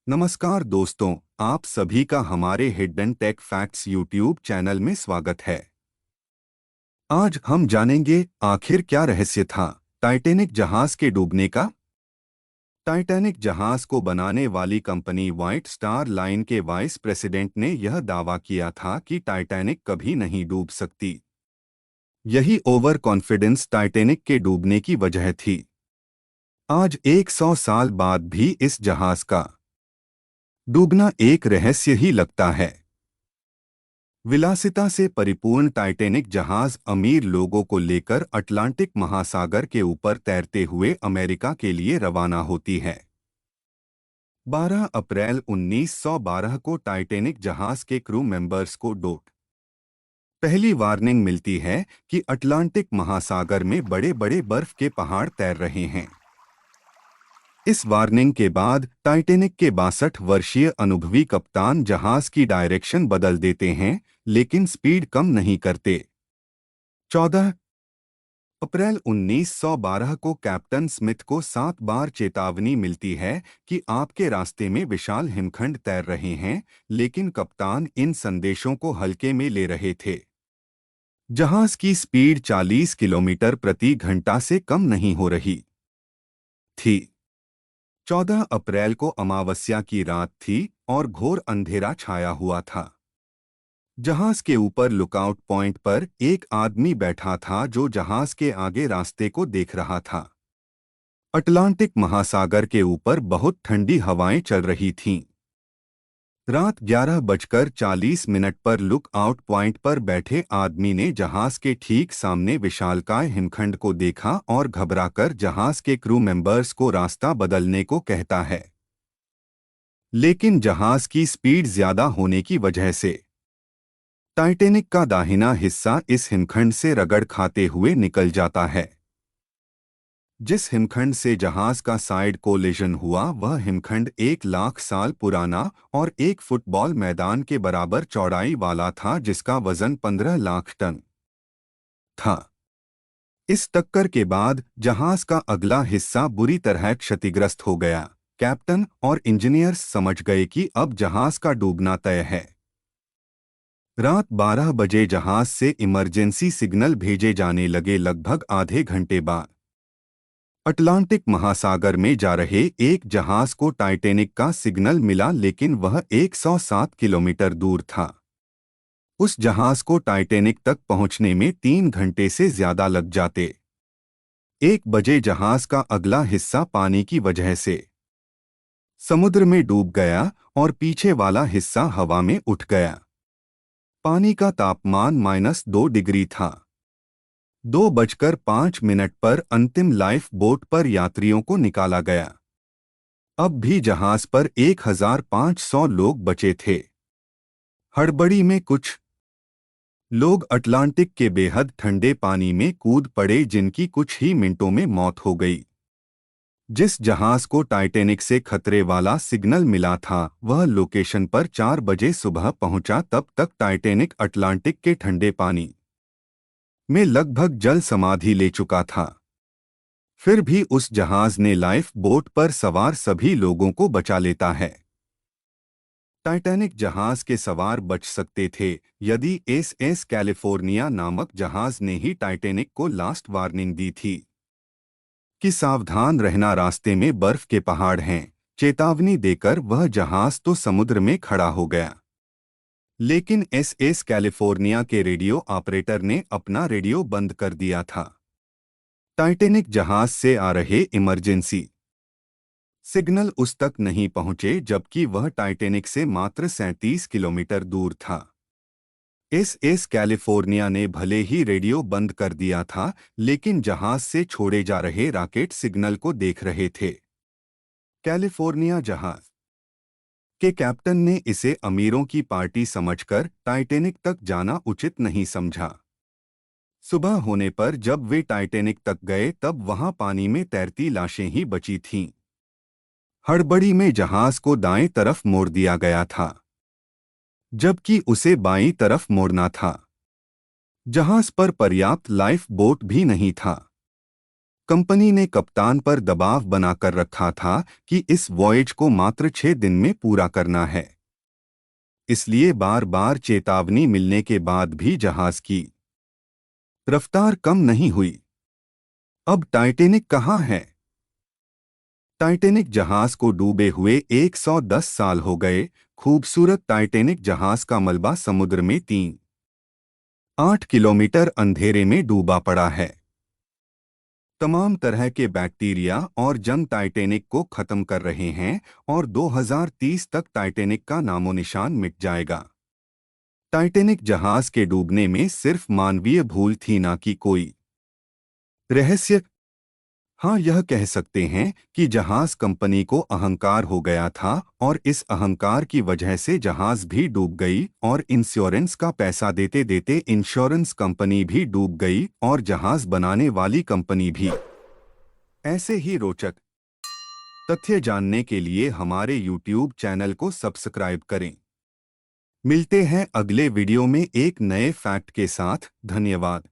नमस्कार दोस्तों, आप सभी का हमारे hidden tech facts YouTube channel में स्वागत है। आज हम जानेंगे आखिर क्या रहस्य था टाइटैनिक जहाज के डूबने का। टाइटैनिक जहाज को बनाने वाली कंपनी व्हाइट स्टार लाइन के वाइस प्रेसिडेंट ने यह दावा किया था कि टाइटैनिक कभी नहीं डूब सकती। यही ओवर कॉन्फिडेंस टाइटैनिक के डूबने की वजह थी। आज 100 साल बाद भी इस जहाज का डूबना एक रहस्य ही लगता है। विलासिता से परिपूर्ण टाइटैनिक जहाज अमीर लोगों को लेकर अटलांटिक महासागर के ऊपर तैरते हुए अमेरिका के लिए रवाना होती है। 12 अप्रैल 1912 को टाइटैनिक जहाज के क्रू मेंबर्स को पहली वार्निंग मिलती है कि अटलांटिक महासागर में बड़े बड़े बर्फ के पहाड़ तैर रहे हैं। इस वार्निंग के बाद टाइटैनिक के 62 वर्षीय अनुभवी कप्तान जहाज की डायरेक्शन बदल देते हैं, लेकिन स्पीड कम नहीं करते। 14 अप्रैल 1912 को कैप्टन स्मिथ को 7 बार चेतावनी मिलती है कि आपके रास्ते में विशाल हिमखंड तैर रहे हैं, लेकिन कप्तान इन संदेशों को हल्के में ले रहे थे। जहाज की स्पीड 40 किलोमीटर प्रति घंटा से कम नहीं हो रही थी। 14 अप्रैल को अमावस्या की रात थी और घोर अंधेरा छाया हुआ था। जहाज के ऊपर लुकआउट पॉइंट पर एक आदमी बैठा था जो जहाज के आगे रास्ते को देख रहा था। अटलांटिक महासागर के ऊपर बहुत ठंडी हवाएं चल रही थीं। रात 11:40 पर लुक आउट पॉइंट पर बैठे आदमी ने जहाज के ठीक सामने विशालकाय हिमखंड को देखा और घबराकर जहाज के क्रू मेंबर्स को रास्ता बदलने को कहता है। लेकिन जहाज की स्पीड ज्यादा होने की वजह से टाइटैनिक का दाहिना हिस्सा इस हिमखंड से रगड़ खाते हुए निकल जाता है। जिस हिमखंड से जहाज का साइड कोलिजन हुआ वह हिमखंड 1 लाख साल पुराना और एक फुटबॉल मैदान के बराबर चौड़ाई वाला था, जिसका वजन 15 लाख टन था। इस टक्कर के बाद जहाज का अगला हिस्सा बुरी तरह क्षतिग्रस्त हो गया। कैप्टन और इंजीनियर्स समझ गए कि अब जहाज का डूबना तय है। रात 12 बजे जहाज से इमरजेंसी सिग्नल भेजे जाने लगे। लगभग आधे घंटे बाद अटलांटिक महासागर में जा रहे एक जहाज को टाइटैनिक का सिग्नल मिला, लेकिन वह 107 किलोमीटर दूर था। उस जहाज को टाइटैनिक तक पहुंचने में 3 घंटे से ज्यादा लग जाते। 1 बजे जहाज का अगला हिस्सा पानी की वजह से समुद्र में डूब गया और पीछे वाला हिस्सा हवा में उठ गया। पानी का तापमान -2 डिग्री था। 2:05 पर अंतिम लाइफ बोट पर यात्रियों को निकाला गया। अब भी जहाज पर 1500 लोग बचे थे। हड़बड़ी में कुछ लोग अटलांटिक के बेहद ठंडे पानी में कूद पड़े, जिनकी कुछ ही मिनटों में मौत हो गई। जिस जहाज को टाइटैनिक से खतरे वाला सिग्नल मिला था वह लोकेशन पर 4 बजे सुबह पहुंचा। तब तक टाइटैनिक अटलांटिक के ठंडे पानी में लगभग जल समाधि ले चुका था। फिर भी उस जहाज ने लाइफ बोट पर सवार सभी लोगों को बचा लेता है। टाइटैनिक जहाज के सवार बच सकते थे यदि एसएस कैलिफोर्निया नामक जहाज ने ही टाइटैनिक को लास्ट वार्निंग दी थी कि सावधान रहना, रास्ते में बर्फ के पहाड़ हैं। चेतावनी देकर वह जहाज तो समुद्र में खड़ा हो गया, लेकिन एसएस कैलिफोर्निया के रेडियो ऑपरेटर ने अपना रेडियो बंद कर दिया था। टाइटैनिक जहाज से आ रहे इमरजेंसी सिग्नल उस तक नहीं पहुंचे, जबकि वह टाइटैनिक से मात्र 37 किलोमीटर दूर था। एसएस कैलिफोर्निया ने भले ही रेडियो बंद कर दिया था, लेकिन जहाज से छोड़े जा रहे रॉकेट सिग्नल को देख रहे थे। कैलिफोर्निया जहाज के कैप्टन ने इसे अमीरों की पार्टी समझकर टाइटैनिक तक जाना उचित नहीं समझा। सुबह होने पर जब वे टाइटैनिक तक गए तब वहां पानी में तैरती लाशें ही बची थीं। हड़बड़ी में जहाज को दाएं तरफ मोड़ दिया गया था, जबकि उसे बाईं तरफ मोड़ना था। जहाज पर पर्याप्त लाइफ बोट भी नहीं था। कंपनी ने कप्तान पर दबाव बनाकर रखा था कि इस वॉयज को मात्र 6 दिन में पूरा करना है। इसलिए बार बार चेतावनी मिलने के बाद भी जहाज की रफ्तार कम नहीं हुई। अब टाइटैनिक कहाँ है? टाइटैनिक जहाज को डूबे हुए 110 साल हो गए। खूबसूरत टाइटैनिक जहाज का मलबा समुद्र में 3.8 किलोमीटर अंधेरे में डूबा पड़ा है। तमाम तरह के बैक्टीरिया और जंग टाइटैनिक को खत्म कर रहे हैं और 2030 तक टाइटैनिक का नामो निशान मिट जाएगा। टाइटैनिक जहाज के डूबने में सिर्फ मानवीय भूल थी, ना कि कोई रहस्य। हाँ, यह कह सकते हैं कि जहाज कंपनी को अहंकार हो गया था और इस अहंकार की वजह से जहाज भी डूब गई और इंश्योरेंस का पैसा देते देते इंश्योरेंस कंपनी भी डूब गई और जहाज बनाने वाली कंपनी भी। ऐसे ही रोचक तथ्य जानने के लिए हमारे YouTube चैनल को सब्सक्राइब करें। मिलते हैं अगले वीडियो में एक नए फैक्ट के साथ। धन्यवाद।